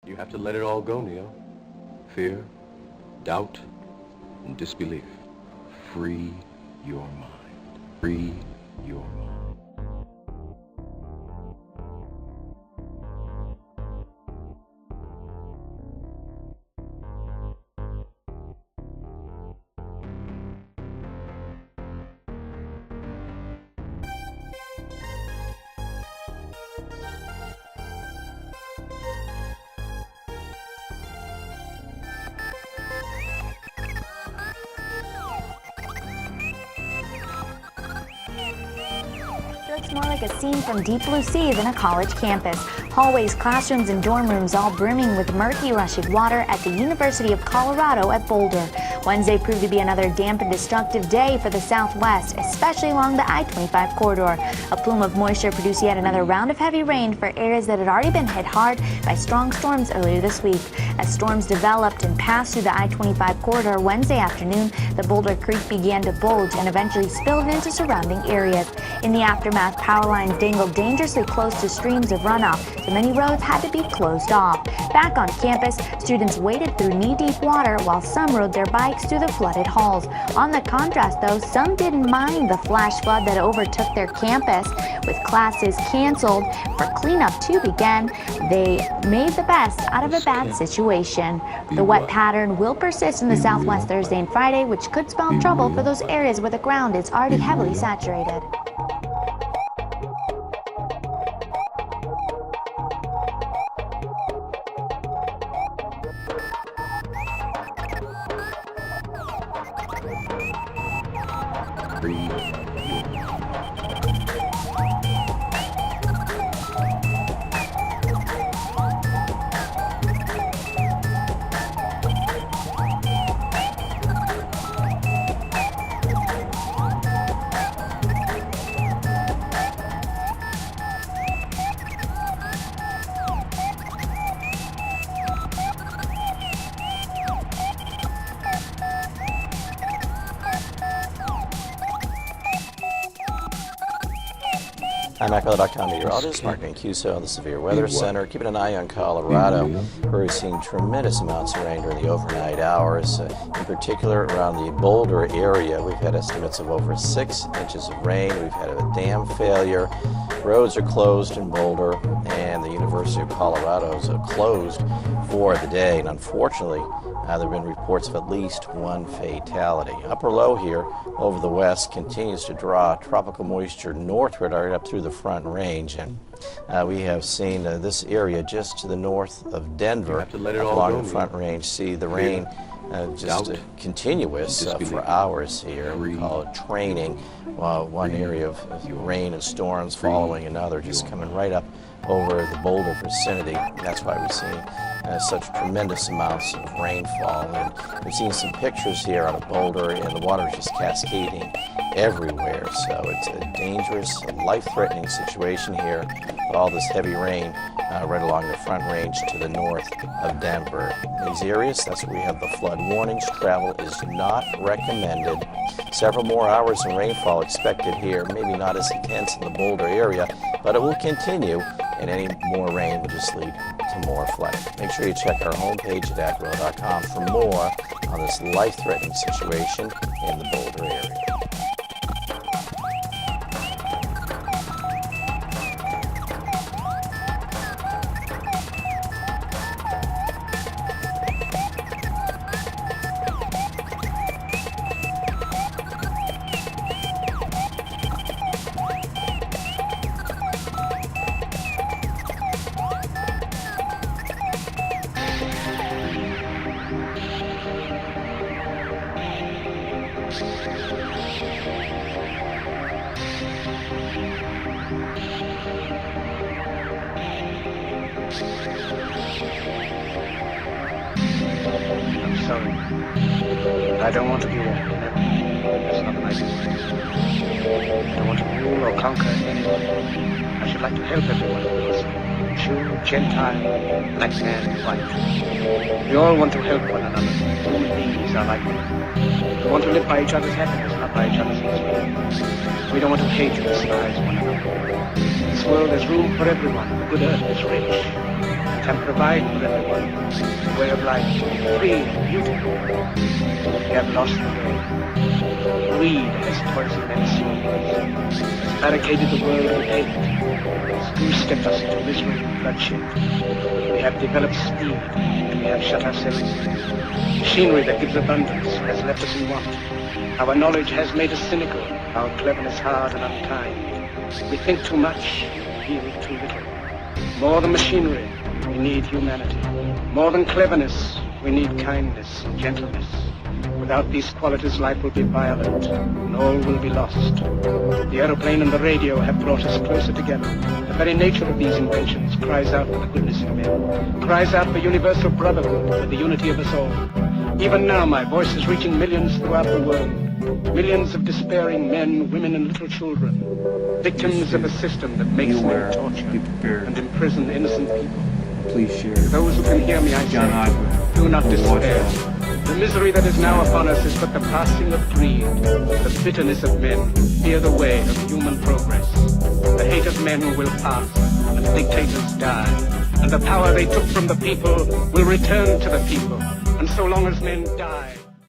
You have to let it all go, Neo. Fear, doubt, and disbelief. Free your mind. Free your mind. Looks more like a scene from Deep Blue Sea than a college campus. Hallways, classrooms, and dorm rooms all brimming with murky, rushing water at the University of Colorado at Boulder. Wednesday proved to be another damp and destructive day for the Southwest, especially along the I-25 corridor. A plume of moisture produced yet another round of heavy rain for areas that had already been hit hard by strong storms earlier this week. As storms developed and passed through the I-25 corridor Wednesday afternoon, the Boulder Creek began to bulge and eventually spilled into surrounding areas. In the aftermath, power lines dangled dangerously close to streams of runoff, so many roads had to be closed off. Back on campus, students waded through knee-deep water while some rode their bikes through the flooded halls. On the contrast, though, some didn't mind the flash flood that overtook their campus. With classes canceled for cleanup to begin, they made the best out of a bad situation. The wet pattern will persist in the Southwest Thursday and Friday, which could spell trouble for those areas where the ground is already heavily saturated. I'm AccuWeather.com meteorologist Mark Mancuso of the Severe Weather Center. Keeping an eye on Colorado, where we're seeing tremendous amounts of rain during the overnight hours. In particular, around the Boulder area, we've had estimates of over 6 inches of rain. We've had a dam failure. Roads are closed in Boulder, and the University of Colorado is closed for the day. And unfortunately, there have been reports of at least one fatality. Upper low here over the west continues to draw tropical moisture northward right up through the Front Range, and we have seen this area just to the north of Denver along the Front Range see the rain just continuous for hours here. We call it training. One area of rain and storms following another, just coming right up over the Boulder vicinity. That's why we're seeing such tremendous amounts of rainfall. And we've seen some pictures here out of Boulder, and the water is just cascading everywhere. So it's a dangerous, life-threatening situation here with all this heavy rain right along the Front Range to the north of Denver. In these areas, that's where we have the flood warnings. Travel is not recommended. Several more hours of rainfall expected here, maybe not as intense in the Boulder area, but it will continue, and any more rain will just lead to more flooding. Make sure you check our homepage at AccuWeather.com for more on this life-threatening situation in the Boulder area. I'm sorry. I don't want to be there. It's not like this. I don't want to rule or conquer anyone. I should like to help everyone. Jew, Gentile, black man, white. We all want to help one another. Human beings are like that. We want to live by each other's happiness, not by each other's misery. We don't want to hate and despise one another. In this world there's room for everyone. The good earth is rich. can provide for everyone a way of life, free and beautiful. We have lost the way. Greed has poisoned men's souls, has barricaded the world with hate, has goose-stepped us into misery and bloodshed. We have developed speed, and we have shut ourselves in. Machinery that gives abundance has left us in want. Our knowledge has made us cynical, our cleverness hard and unkind. We think too much, feel too little. More than machinery, we need humanity. More than cleverness, we need kindness and gentleness. Without these qualities, life will be violent, and all will be lost. The aeroplane and the radio have brought us closer together. The very nature of these inventions cries out for the goodness in men, cries out for universal brotherhood, for the unity of us all. Even now, my voice is reaching millions throughout the world. Millions of despairing men, women, and little children, victims of a system that makes men torture and imprison innocent people. Please share. Those who can hear me, I say, do not despair. The misery that is now upon us is but the passing of greed, the bitterness of men. Fear the way of human progress. The hate of men will pass, and dictators die, and the power they took from the people will return to the people. And so long as men die,